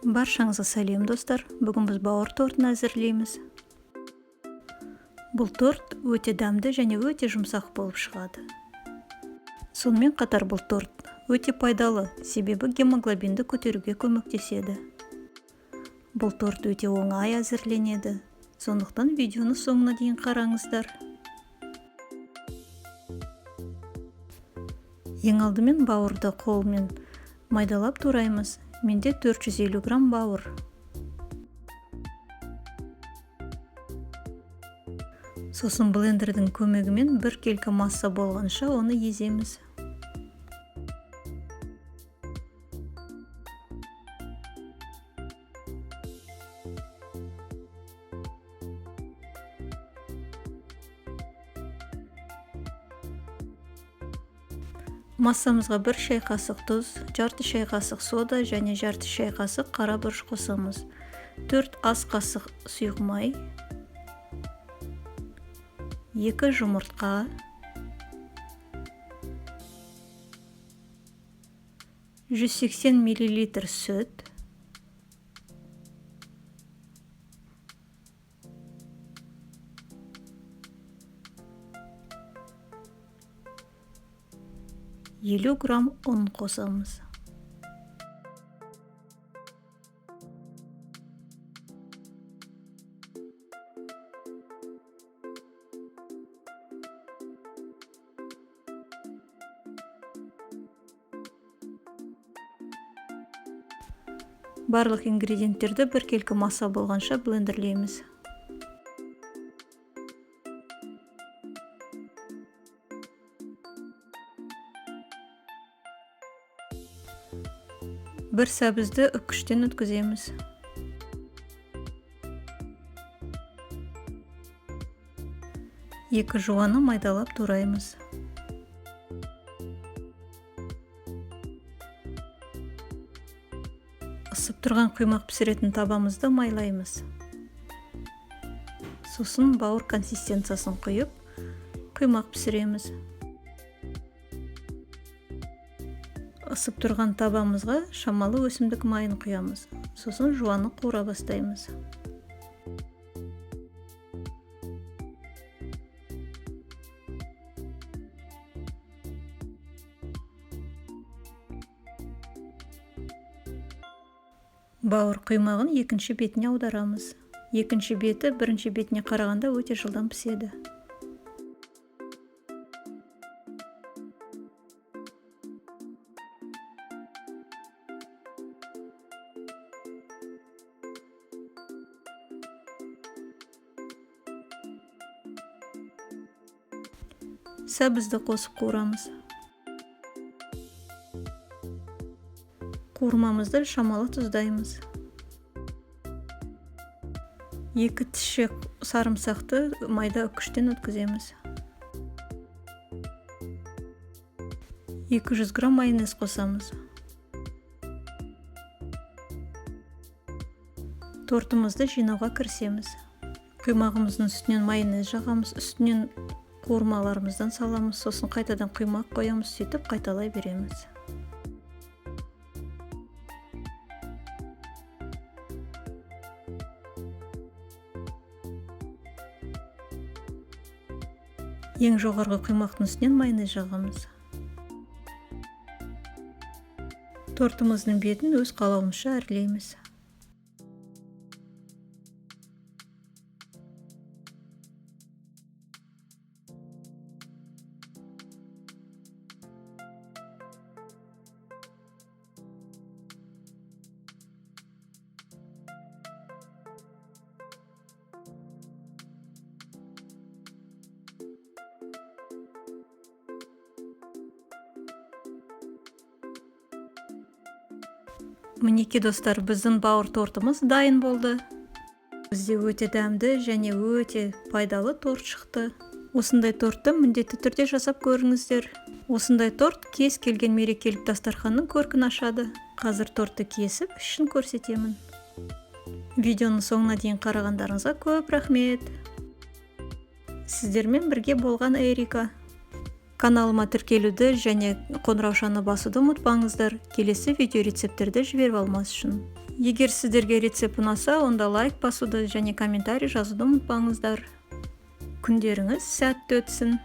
Баршаңызға сәлем достар. Бүгін біз бауыр тортын әзірлейміз. Бұл торт өте дәмді және өте жұмсақ болып шығады. Сонымен қатар бұл торт өте пайдалы, себебі гемоглобинді көтеруге көмектеседі. Бұл торт өте оңай әзірленеді. Сондықтан видеоны соңына дейін қараңыздар. Ең алдымен бауырды қолмен майдалап тураймыз. Менде 450 грамм бауыр. Сосын блендердің көмегімен бір келкі масса болғанша оны еземіз. Массамызға 1 шай қасық тұз, жарты шай қасық сода және жарты шай қасық қара бұрыш қосамыз. 4 ас қасық сұйық май, 2 жұмыртқа, 180 мл сүт, елу грамм ұн қосамыз. Барлық ингредиенттерді бір келкі масса болғанша блендерлейміз. Бір сәбізді үккіштен өткіземіз. Екі жуаны майдалап тураймыз. Ысып тұрған құймақ пісіретін табамызды майлаймыз. Сосын бауыр консистенциясын құйып, құймақ пісіреміз. Isып тұрған табамызға шамалы өсімдік майын құямыз. Сосын жуаны қуыра бастаймыз. Бауыр құймағын екінші бетіне аударамыз. Екінші беті бірінші бетіне қарағанда өте жылдам піседі. Сәбізді қосып қуырамыз. Қуырмамызды шамалы тұздаймыз. 2 тіс сарымсақты майда үккіштен өткіземіз. 200 грамм майонез қосамыз. Тортымызды жинауға кірісеміз. Құймағымыздың үстінен майонез жағамыз, үстінен қуырмаларымыздан саламыз, сосын қайтадан құймақ қоямыз, сөйтіп қайталай береміз. Ең жоғарғы құймақтың үстінен майонез жағамыз. Тортымыздың бетін өз қалауымызша әрлейміз. Мінеки достар, біздің бауыр тортымыз дайын болды. Бізде өте дәмді және өте пайдалы торт шықты. Осындай тортты міндетті түрде жасап көріңіздер. Осындай торт кез келген мерекелік дастарханның көркін ашады. Қазір тортты кесіп, ішін көрсетемін. Видеоны соңына дейін қарағандарыңызға көп рахмет. Сіздермен бірге болған Эрика. Каналыма тіркелуді және қоңыраушаны басуды ұмытпаңыздар. Келесі видео рецептерді жіберіп алмас үшін. Егер сіздерге рецепт ұнаса, онда лайк басуды және комментарий жазуды ұмытпаңыздар. Күндеріңіз сәтті өтсін.